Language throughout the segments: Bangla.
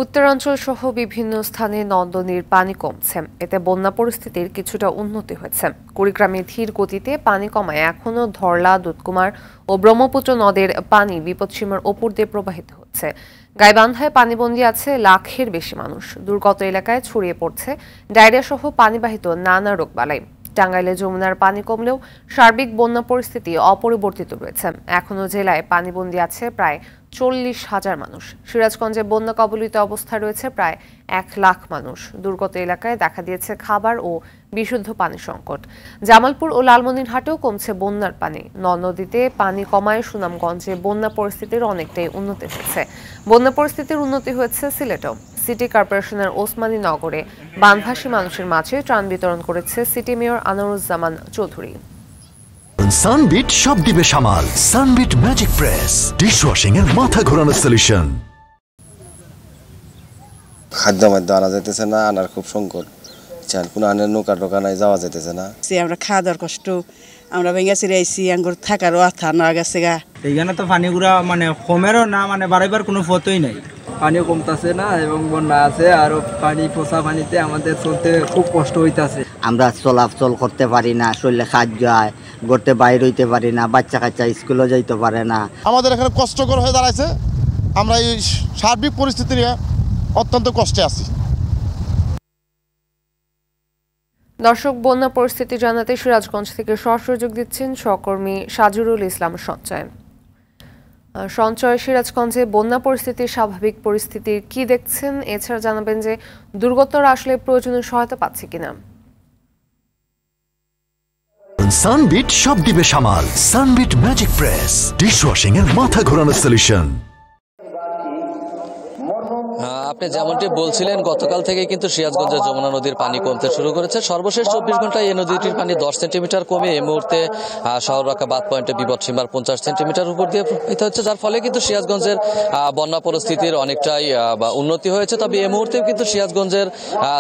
উত্তরাঞ্চল সহ বিভিন্ন স্থানে নদ-নদীর পানি কমছে, এতে বন্যা পরিস্থিতির কিছুটা উন্নতি হয়েছে। কুড়িগ্রামে ধীর গতিতে পানি কমায় এখনও ধরলা, দুধকুমার ও ব্রহ্মপুত্র নদের পানি বিপদসীমার ওপর দিয়ে প্রবাহিত হচ্ছে। গাইবান্ধায় পানিবন্দী আছে লাখের বেশি মানুষ। দুর্গত এলাকায় ছড়িয়ে পড়ছে ডায়রিয়া সহ পানিবাহিত নানা রোগবালাই। টাঙ্গাইলে যমুনার পানি কমলেও সার্বিক বন্যা পরিস্থিতি অপরিবর্তিত রয়েছে। এখনও জেলায় পানিবন্দী আছে প্রায় 40,000 মানুষ। সিরাজগঞ্জে বন্যা কবলিত অবস্থায় রয়েছে প্রায় 1 লাখ মানুষ। দুর্গত এলাকায় দেখা দিয়েছে খাবার ও বিশুদ্ধ পানি সংকট। জামালপুর ও লালমনিরহাটেও কমছে বন্যার পানি। নদ-নদীতে পানি কমায় সুনামগঞ্জে বন্যা পরিস্থিতির অনেকটাই উন্নতি হয়েছে। বন্যা পরিস্থিতির উন্নতি হয়েছে সিলেটেও। সিটি কর্পোরেশনের ওসমানী নগরে বানভাসী মানুষের মাঝে ত্রাণ বিতরণ করেছে city mayor Anwaruzzaman Chowdhury. Sunbit সব দিবে সামাল। সানবিট ম্যাজিক প্রেস ডিশওয়াশিং এর মাথা ঘোরানো সলিউশন। খাদ্য মাদ্য আনা যাইতেছে না, আনার খুব সংকট। কোনো আনের নৌকা টোকা নাই, যাওয়া যাইতেছে না। আমরা খাওয়া দাওয়ার কষ্ট, আমরা ভেঙে চিরে আইসি, আঙ্গুর থাকারও আথা না গেছে গা। এইখানে তো পানিগুলা কমেরও না, বাড়াইবার কোনো ফতই নাই। পানিও কমতেছে না এবং বন্যা আছে, আর পানি পোষা পানিতে আমাদের চলতে খুব কষ্ট হইতাছে। আমরা চলাচল করতে পারি না, শরীরে খাদ্য হয়, গড়তে বাইর হইতে পারি না, বাচ্চা কাচ্চা স্কুলে যাইতে পারে না। আমাদের এখানে কষ্টকর হয়ে দাঁড়াইছে। আমরা এই সার্বিক পরিস্থিতি নিয়ে অত্যন্ত কষ্টে আছি। দর্শক, বন্যা পরিস্থিতি জানাতে সিরাজগঞ্জ থেকে সরাসরি যোগ দিচ্ছেন সহকর্মী সাজুরুল ইসলাম সঞ্চয়। সিরাজগঞ্জে বন্যা পরিস্থিতির স্বাভাবিক পরিস্থিতির কি দেখছেন? এছাড়া জানাবেন যে দুর্গতরা আসলে প্রয়োজনীয় সহায়তা পাচ্ছে কিনা। সানবিট সব দিবে সামাল। সানবিট ম্যাজিক প্রেস ডিশওয়াশিং এর মাথা ঘোরানো সলিউশন। আপনি যেমনটি বলছিলেন, গতকাল থেকে কিন্তু সিরাজগঞ্জের যমুনা নদীর পানি কমতে শুরু করেছে। সর্বশেষ 24 ঘন্টায় এই নদীটির পানি 10 সেন্টিমিটার কমে এই মুহূর্তে শহররক্ষা বাঁধ পয়েন্টে বিপদসীমার 50 সেন্টিমিটার উপর দিয়ে প্রবাহিত হচ্ছে, যার ফলে কিন্তু সিরাজগঞ্জের বন্যা পরিস্থিতির অনেকটাই উন্নতি হয়েছে। তবে এই মুহূর্তে কিন্তু সিরাজগঞ্জের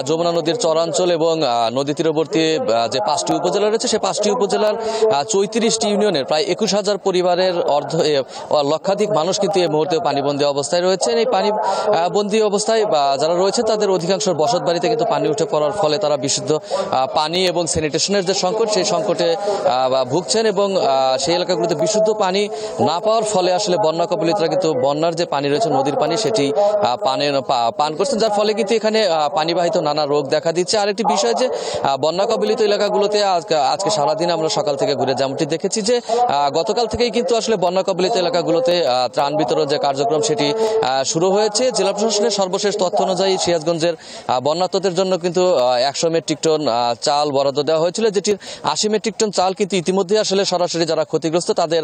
যমুনা নদীর চরাঞ্চল এবং নদী তীরবর্তী যে 5টি উপজেলা রয়েছে, সেই 5টি উপজেলার 34টি ইউনিয়নের প্রায় 21,000 পরিবারের লক্ষাধিক মানুষ কিন্তু এই মুহূর্তে পানিবন্দী অবস্থায় রয়েছেন। এই পানিবন্দী অবস্থায় যারা রয়েছে তাদের অধিকাংশ বসত বাড়িতে কিন্তু পানি উঠে পড়ার ফলে তারা বিশুদ্ধ পানি এবং স্যানিটেশনের যে সংকট, সেই সংকটে ভুগছেন এবং সেই এলাকাগুলোতে বিশুদ্ধ পানি না পাওয়ার ফলে আসলে বন্যা কবলিতরা কিন্তু বন্যার যে পানি রয়েছে, নদীর পানি, সেটি পান করছেন, যার ফলে কিন্তু এখানে পানিবাহিত নানা রোগ দেখা দিচ্ছে। আরেকটি বিষয় যে বন্যা কবলিত এলাকাগুলোতে আজকে সারাদিন আমরা সকাল থেকে ঘুরে যেমনটি দেখেছি যে গতকাল থেকেই কিন্তু আসলে বন্যা কবলিত এলাকাগুলোতে ত্রাণ বিতরণ যে কার্যক্রম সেটি শুরু হয়েছে। জেলা প্রশাসনের সর্বশেষ তথ্য অনুযায়ী সিরাজগঞ্জের বন্যার্তদের জন্য কিন্তু 100 মেট্রিক টন চাল বরাদ্দ দেওয়া হয়েছিল, যেটির 80 মেট্রিক টন চাল কিন্তু ইতিমধ্যে আসলে সরাসরি যারা ক্ষতিগ্রস্ত তাদের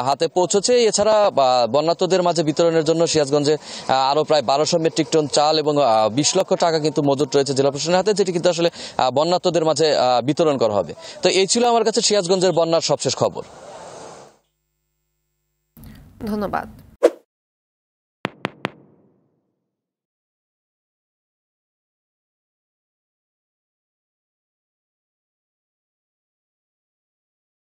হাতে পৌঁছেছে। এছাড়া বন্যার্তদের মাঝে বিতরণের জন্য সিরাজগঞ্জে আরো প্রায় 1200 মেট্রিক টন চাল এবং 20 লক্ষ টাকা কিন্তু মজুত রয়েছে জেলা প্রশাসনের হাতে, যেটি কিন্তু আসলে বন্যার্তদের মাঝে বিতরণ করা হবে। তো এই ছিল আমার কাছে সিরাজগঞ্জের বন্যার সবশেষ খবর। ধন্যবাদ।